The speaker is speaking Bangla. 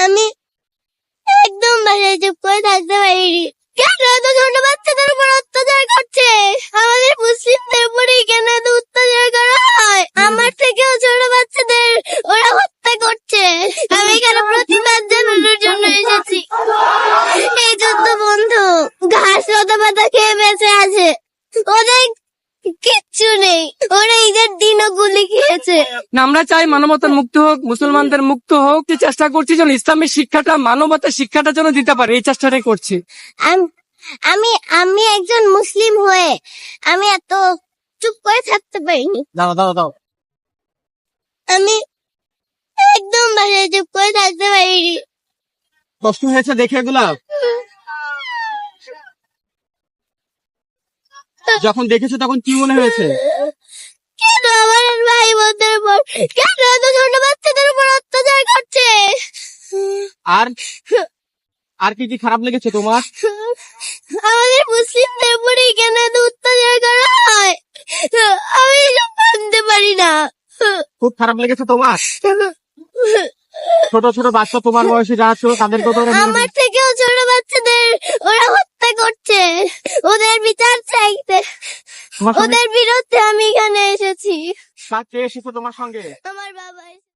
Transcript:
আমি একদম বাসায় চুপ করে থাকতে পারিনি। কেন এত ছোট বাচ্চাদের উপর অত্যাচার করছে? আমাদের মুসলিমদের উপরেই কেন এত অত্যাচার করা হয়? আমার থেকেও ছোট বাচ্চাদের ওরা হত্যা করছে। আমি এখানে প্রতিবাদ জানানোর জন্য এসেছি। এই যুদ্ধ বন্ধু ঘাস লতা পাতা খেয়ে বেঁচে আছে, ওদের কিচ্ছু নেই। ওরা ঈদের দিনও গুলি খেয়েছে। না, আমরা চাই মানবতার মুক্ত হোক, মুসলমানদের মুক্ত হোক। যে চেষ্টা করছি যেন ইসলামের শিক্ষাটা, মানবতার শিক্ষাটা যেন দিতে পারে, এই চেষ্টাটাই করছি। আমি আমি একজন মুসলিম হয়ে আমি এত চুপ করে থাকতে পারিনি। দাও দাও দাও। আমি একদম বাসায় চুপ করে থাকতে পারিনি। কষ্ট হয়েছে দেখে এগুলা? যখন দেখেছো তখন কি মনে হয়েছে? কেন আমার ভাই বোনদের উপর, কেন এত ছোট বাচ্চাদের উপর অত্যাচার করছে? আর আর কি কি খারাপ লেগেছে তোমার? আমাদের মুসলিমদের উপরেই কেন এত অত্যাচার করা হয়? আমি এসব মানতে পারি না। খুব খারাপ লেগেছে তোমার? ছোট ছোট বাচ্চা তোমার বয়সে যারা ছিল তাদেরকে তো ওরা মেরে আমার থেকেও ছোট বাচ্চাদের ওরা হত্যা করছে। ওদের বিচার চাইতে, তোমার সঙ্গে ওদের বিরুদ্ধে আমি এখানে এসেছি। কাজ কে এসেছে তোমার সঙ্গে? আমার বাবা